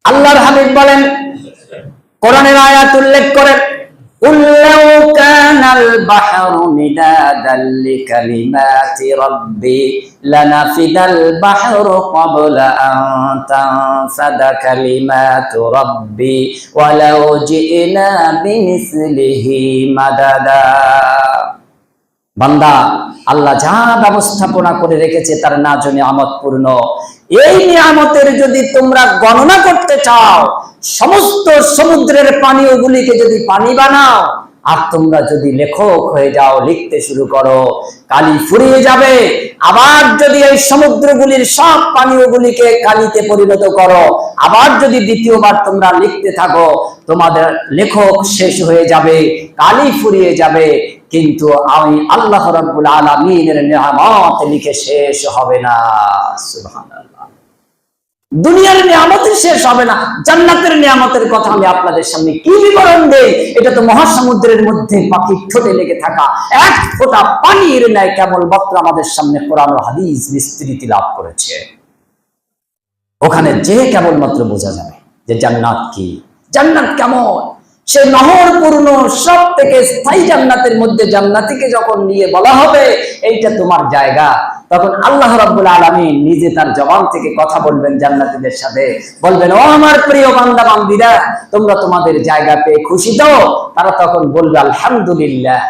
আল্লাহর হাবিব বলেন, কোরআনের আয়াত উল্লেখ করেন, قُلْ لَوْ كَانَ الْبَحْرُ مِدَادًا لِكَلِمَاتِ رَبِّي لَنَفِدَ الْبَحْرُ قَبْلَ أَن تَنفَدَ كَلِمَاتُ رَبِّي وَلَوْ جِئْنَا بِمِثْلِهِ مَدَدًا। বান্দা, আল্লাহ যা ব্যবস্থাপনা করে রেখেছে তার নাজ নিয়ামত পূর্ণ। এই নিয়ামতের যদি তোমরা গণনা করতে চাও, সমস্ত সমুদ্রের পানীয়গুলিকে যদি পানি বানাও, আর তোমরা যদি লেখক হয়ে যাও, লিখতে শুরু করো, কালি ফুরিয়ে যাবে। আবার যদি এই সমুদ্রগুলির সব পানীয়গুলিকে কালিতে পরিণত করো, আবার যদি দ্বিতীয়বার তোমরা লিখতে থাকো, তোমাদের লেখক শেষ হয়ে যাবে, কালি ফুরিয়ে যাবে, কিন্তু আমি আল্লাহ রাব্বুল আলামিনের নিয়ামত লিখে শেষ হবে না। সুবহানাল্লাহ। দুনিয়ার নিয়ামত শেষ হবে না, জান্নাতের নিয়ামতের কথা আমি আপনাদের সামনে কি বিবরণ দেই? এটা তো মহাসমুদ্রের মধ্যে পাখির ঠোঁটে লেগে থাকা এক ফোঁটা পানির ন্যায় কেবলমাত্র আমাদের সামনে কোরআন ও হাদিস বিস্তৃতি লাভ করেছে। ওখানে যে কেবলমাত্র বোঝা যাবে যে জান্নাত কি, জান্নাত কেমন। সে নহরপূর্ণ সব থেকে স্থায়ী জান্নাতের মধ্যে জান্নাতীকে যখন নিয়ে বলা হবে এইটা তোমার জায়গা, তখন আল্লাহ রাব্বুল আলামিন নিজে তার জবান থেকে কথা বলবেন জান্নাতীদের সাথে, বলবেন, ও আমার প্রিয় বান্দা বান্দীরা, তোমরা তোমাদের জায়গা পেয়ে খুশি তো? তারা তখন বলবে, আলহামদুলিল্লাহ,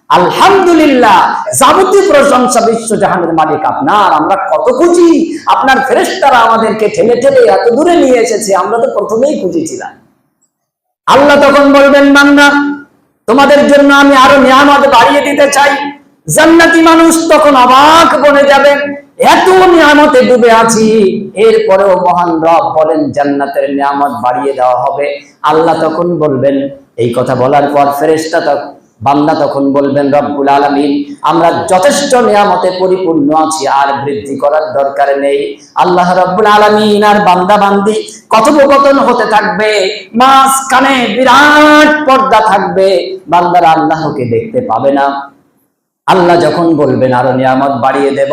আলহামদুলিল্লাহ, যাবতীয় প্রশংসা বিশ্বজাহানের মালিক আপনার, আমরা কত খুশি। আপনার ফেরেশতারা আমাদেরকে ঠেলে ঠেলে এত দূরে নিয়ে এসেছে, আমরা তো প্রথমেই খুশি ছিলাম। আল্লাহ তখন বলবেন, বান্দা, তোমাদের জন্য আমি আরো নিয়ামত বাড়িয়ে দিতে চাই। জান্নাতি মানুষ তখন অবাক বনে যাবে, এত নিয়ামতে ডুবে আছি, এরপরেও মহান রব বলেন জান্নাতের নিয়ামত বাড়িয়ে দেওয়া হবে। আল্লাহ তখন বলবেন, এই কথা বলার পর ফেরেশতা বান্দা তখন বলবেন, রব্বুল আলামিন, আমরা যথেষ্ট নিয়ামতে পরিপূর্ণ আছি, আর বৃদ্ধি করার দরকার নেই। আল্লাহ রব্বুল আলামিন আর বান্দা বান্দি কথোপকথন হতে থাকবে, মাঝখানে বিরাট পর্দা থাকবে, বান্দারা আল্লাহকে দেখতে পাবে না। আল্লাহ যখন বলবেন আরো নিয়ামত বাড়িয়ে দেব,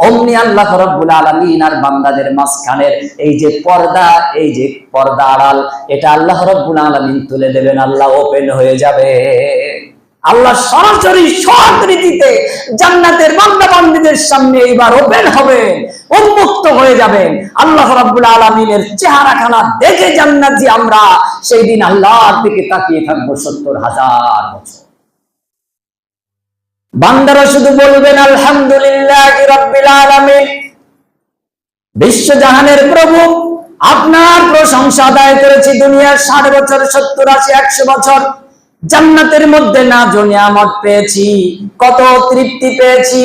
অমনি আল্লাহ রাব্বুল আলামিন আর বান্দাদের মাঝখানের এই যে পর্দা, এই যে পর্দা আড়াল, এটা আল্লাহ রাব্বুল আলামিন তুলে দেবেন, আল্লাহ ওপেন হয়ে যাবে। আল্লাহ সরাসরি সৎরীতিতে জান্নাতের বান্দা বান্দীদের সামনে এবার ওপেন হবেন, উন্মুক্ত হয়ে যাবেন। আল্লাহ রাব্বুল আলামিনের চেহারাখানা দেখে জান্নাতি আমরা সেই দিন আল্লাহর দিকে তাকিয়ে থাকবো ৭০,০০০ বছর। বান্দারা শুধু বলবেন, আলহামদুলিল্লাহি রাব্বিল আলামিন, বিশ্বজাহানের প্রভু, আপনার প্রশংসা আদায় করেছি। দুনিয়ার ৬০ বছর, ৭০, ৮০, ১০০ বছর জান্নাতের মধ্যে নাজ ও নিয়ামত পেয়েছি, কত তৃপ্তি পেয়েছি।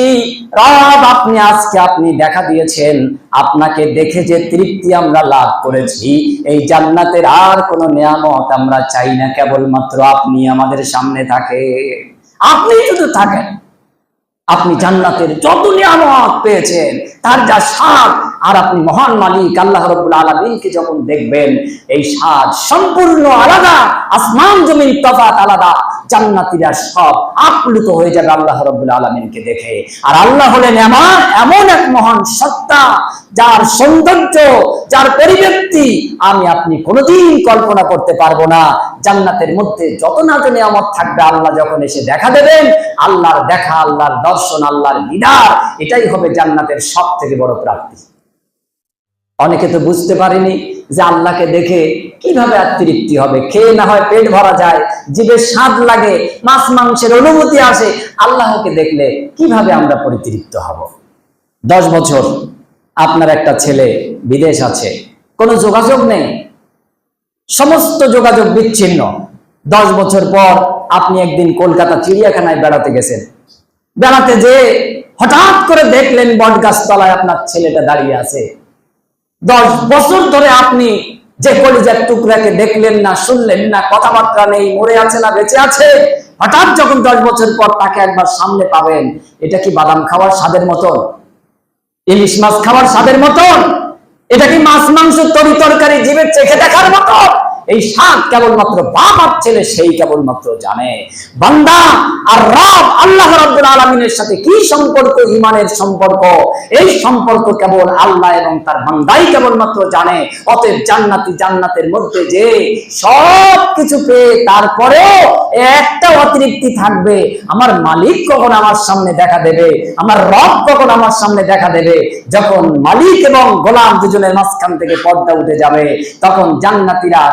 রব, আপনি আজকে আপনি দেখা দিয়েছেন, আপনাকে দেখে যে তৃপ্তি আমরা লাভ করেছি, এই জান্নাতের আর কোন নিয়ামত আমরা চাই না, কেবলমাত্র আপনি আমাদের সামনে থাকে, আপনি শুধু থাকেন। আপনি জান্নাতের যত নিয়ামত পেয়েছেন তার যা স্বাদ, আর আপনি মহান মালিক আল্লাহ রাব্বুল আলামিনকে যখন দেখবেন, এই স্বাদ সম্পূর্ণ আলাদা, আসমান জমিন তফাৎ আলাদা। জান্নাতীরা সব আপ্লুত হয়ে যাবে আল্লাহ রাব্বুল আলামিনকে দেখে। আর আল্লাহ হলেন এমন এক মহান সত্তা, যার সৌন্দর্য, যার পরিব্যক্তি আমি আপনি কোনোদিন কল্পনা করতে পারবো না। জান্নাতের মধ্যে যত নাজ নিয়ামত থাকবে, আল্লাহ যখন এসে দেখা দেবেন, আল্লাহর দেখা, আল্লাহর দর্শন, আল্লাহর দিদার, এটাই হবে জান্নাতের সব থেকে বড় প্রাপ্তি। অনেকে তো বুঝতে পারেনি যে আল্লাহকে দেখে কিভাবে আর তৃপ্তি হবে। খেয়ে না হয় পেট ভরা যায়, জিভে স্বাদ লাগে, মাছ মাংসের অনুভূতি আসে, আল্লাহকে দেখলে কিভাবে আমরা পরিতৃপ্ত হব? 10 বছর আপনার একটা ছেলে বিদেশ আছে, কোনো যোগাযোগ নেই, সমস্ত যোগাযোগ বিচ্ছিন্ন। 10 বছর পর আপনি একদিন কলকাতা চিড়িয়াখানায় বেড়াতে গেছেন, বেড়াতে যেয়ে হঠাৎ করে দেখলেন বটগাছ তলায় আপনার ছেলেটা দাঁড়িয়ে আছে। 10 বছর ধরে আপনি যে কলিজার টুকরাকে দেখলেন না, শুনলেন না, কথাবার্তা নেই, মরে আছে না বেঁচে আছে, হঠাৎ যখন 10 বছর পর তাকে একবার সামনে পাবেন, এটা কি বাদাম খাওয়ার স্বাদের মতন? ইলিশ মাছ খাওয়ার স্বাদের মতন? এটা কি মাছ মাংস তরি তরকারি জিভে চেখে দেখার মতো? এই স্বাদ কেবলমাত্র বাপ আর ছেলে সেই কেবলমাত্র জানে। বান্দা আর রব আল্লাহ রাব্বুল আলামিনের সাথে কি সম্পর্ক, ঈমানের সম্পর্ক, এই সম্পর্ক কেবল আল্লাহ এবং তার বান্দাই কেবলমাত্র জানে। অতএব জান্নাতের মধ্যে যে সব কিছু পেয়ে তারপরেও একটা অতিরিক্তি থাকবে, আমার মালিক কখন আমার সামনে দেখা দেবে, আমার রব কখন আমার সামনে দেখা দেবে। যখন মালিক এবং গোলাম দুজনের মাঝখান থেকে পর্দা উঠে যাবে, তখন জান্নাতীরা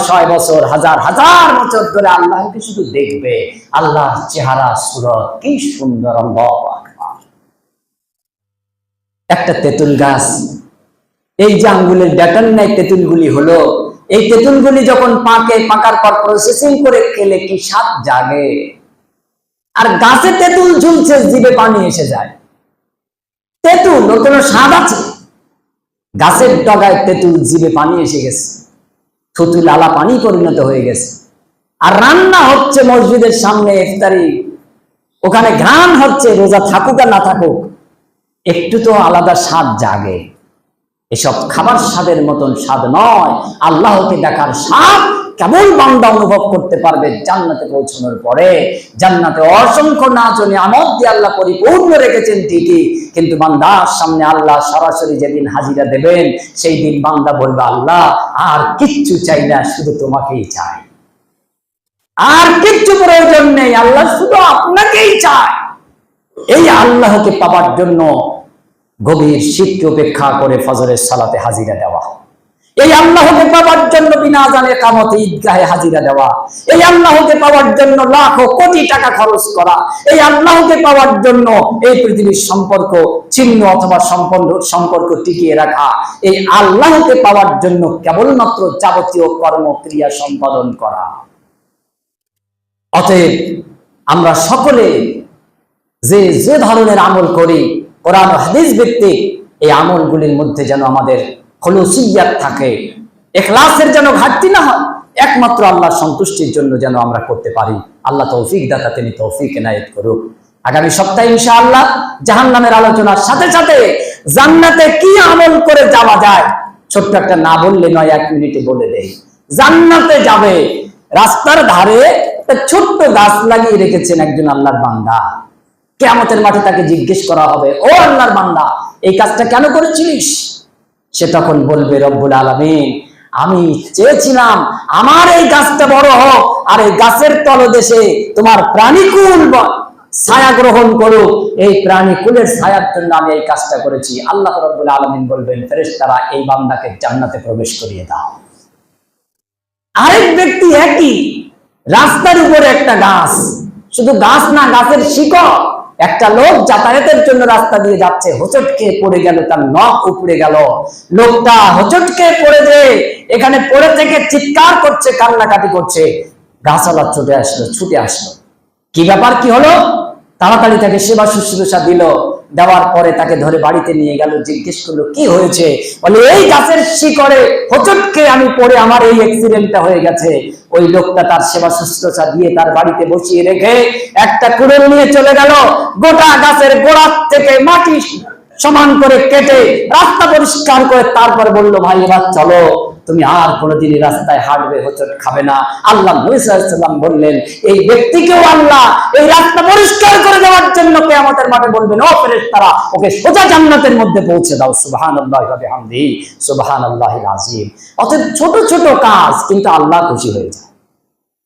শয় বছর, হাজার বছর ধরে আল্লাহকে শুধু দেখবে। আল্লাহর চেহারা সুরত কি সুন্দর! আল্লাহু আকবার। একটা তেঁতুল গাছ, এই যে আঙ্গুলের ব্যাটার নাই তেঁতুলগুলি হলো, এই তেঁতুলগুলি যখন পাকার পর প্রসেসিং করে খেলে কি স্বাদ জাগে। আর গাছে তেঁতুল ঝুলছে, জিভে পানি এসে যায়। তেঁতুল ওর কোনো স্বাদ আছে? গাছের ডগায় তেঁতুল, জিভে পানি এসে গেছে, থুতু লালা পানি পরিণত হয়ে গেছে। আর রান্না হচ্ছে মসজিদের সামনে ইফতারি, ওখানে ঘ্রাণ হচ্ছে, রোজা থাকুক আর না থাকুক, একটু তো আলাদা স্বাদ জাগে। এসব খাবার স্বাদের মতন স্বাদ নয়, আল্লাহকে দেখার স্বাদ কেবল বান্দা অনুভব করতে পারবে জান্নাতে পৌঁছানোর পরে। জান্নাতে অসংখ্য নাজ নিয়ামত দিয়ে আল্লাহ পরিপূর্ণ রেখেছেন ঠিকই, কিন্তু বান্দার সামনে আল্লাহ সরাসরি যেদিন হাজিরা দেবেন, সেই দিন বান্দা বলবে, আল্লাহ আর কিচ্ছু চাই না, শুধু তোমাকেই চাই, আর কিচ্ছু প্রয়োজন নেই, আল্লাহ শুধু আপনাকেই চাই। এই আল্লাহকে পাবার জন্য গভীর শীতকে উপেক্ষা করে ফজরের সালাতে হাজিরা দেওয়া, এই আল্লাহকে পাওয়ার জন্য বিনা আযানে ইকামতে ঈদগাহে হাজিরা দেওয়া, এই আল্লাহকে পাওয়ার জন্য লাখো কোটি টাকা খরচ করা, এই আল্লাহকে পাওয়ার জন্য এই পৃথিবীর সম্পর্ক ছিন্ন অথবা সম্পর্ক টিকিয়ে রাখা, এই আল্লাহকে পাওয়ার জন্য কেবলমাত্র যাবতীয় কর্মক্রিয়া সম্পাদন করা। অতএব আমরা সকলে যে ধরনের আমল করি, কোরআন ও হাদিস ভিত্তিক এই আমলগুলির মধ্যে যেন আমাদের খুলুসিয়াত থাকে, ইখলাসের যেন ঘাটতি না হয়, একমাত্র আল্লাহর সন্তুষ্টির জন্য যেন আমরা করতে পারি। আল্লাহ তৌফিক দাতা, তিনি তৌফিক এনায়েত করুক। আগামী সপ্তাহে ইনশাআল্লাহ জাহান্নামের আলোচনার সাথে সাথে জান্নাতে কি আমল করে যাওয়া যায়, ছোট্ট একটা না বললে নয়, 1 মিনিটে বলে দেই। জান্নাতে যাবে, রাস্তার ধারে একটা ছোট্ট গাছ লাগিয়ে রেখেছেন একজন আল্লাহর বান্দা। কিয়ামতের মাঠে তাকে জিজ্ঞেস করা হবে, ও আল্লাহর বান্দা, এই কাজটা কেন করেছিলিস? সে তখন বলবে, রব্বুল আলামিন, আমি চেয়েছিলাম আমার এই গাছটা বড় হোক, আর এই গাছের তলদেশে তোমার প্রাণীকুল ছায়া গ্রহণ করুক, এই প্রাণীকুলের ছায়ার জন্য আমি এই কাজটা করেছি। আল্লাহ রব্বুল আলামিন বলবেন, ফেরেশতারা, এই বান্দাকে জান্নাতে প্রবেশ করিয়ে দাও। আরেক ব্যক্তি একই রাস্তার উপরে একটা গাছ, শুধু গাছ না, গাছের শিকড়, একটা লোক যাতায়াতের জন্য রাস্তা দিয়ে যাচ্ছে, হোঁচটকে পড়ে গেল, তার নখ উপড়ে গেল। লোকটা হোঁচটকে পড়ে যে এখানে পড়ে থেকে চিৎকার করছে, কান্নাকাটি করছে। গাছওয়ালা ছুটে আসলো, কি ব্যাপার, কি হলো? তাড়াতাড়ি তাকে সেবা শুশ্রূষা দিল, দেওয়ার পরে তাকে ধরে বাড়িতে নিয়ে গেল, জিজ্ঞেস করলো কি হয়েছে? বলে, এই গাছের শিকড়ে হোঁচটকে আমি পড়ে আমার এই অ্যাক্সিডেন্টটা হয়ে গেছে। ওই লোকটা তার সেবা শুশ্রূষা দিয়ে তার বাড়িতে বসিয়ে রেখে একটা কুড়ুল নিয়ে চলে গেল, গোটা গাছের গোড়া থেকে মাটি সমান করে কেটে রাস্তা পরিষ্কার করে তারপর বলল, ভাই এবার চলো, তুমি আর কোনোদিন রাস্তায় হাঁটবে, হোঁচট খাবে না। আল্লাহ নবী সাল্লাল্লাহু আলাইহি ওয়াসাল্লাম বললেন, এই ব্যক্তিকেও আল্লাহ এই রাস্তা পরিষ্কার করে দেওয়ার জন্য কিয়ামতের মাঠে বলবেন, ও ফেরেশতারা, ওকে সোজা জান্নাতের মধ্যে পৌঁছে দাও। সুবহানাল্লাহি ওয়া বিহামদিহি, সুবহানাল্লাহিল আযীম। অতএব ছোট ছোট কাজ কিন্তু আল্লাহ খুশি হয়ে যায়,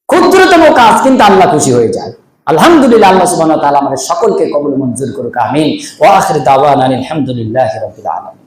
ক্ষুদ্রতম কাজ কিন্তু আল্লাহ খুশি হয়ে যায়। আলহামদুলিল্লাহ, আল্লাহ সুবহানাহু ওয়া তাআলা আমাদের সকলকে কবুল মঞ্জুর করুক, আমিন। ওয়া আখিরু দাওয়ানা আলহামদুলিল্লাহি রাব্বিল আলামিন।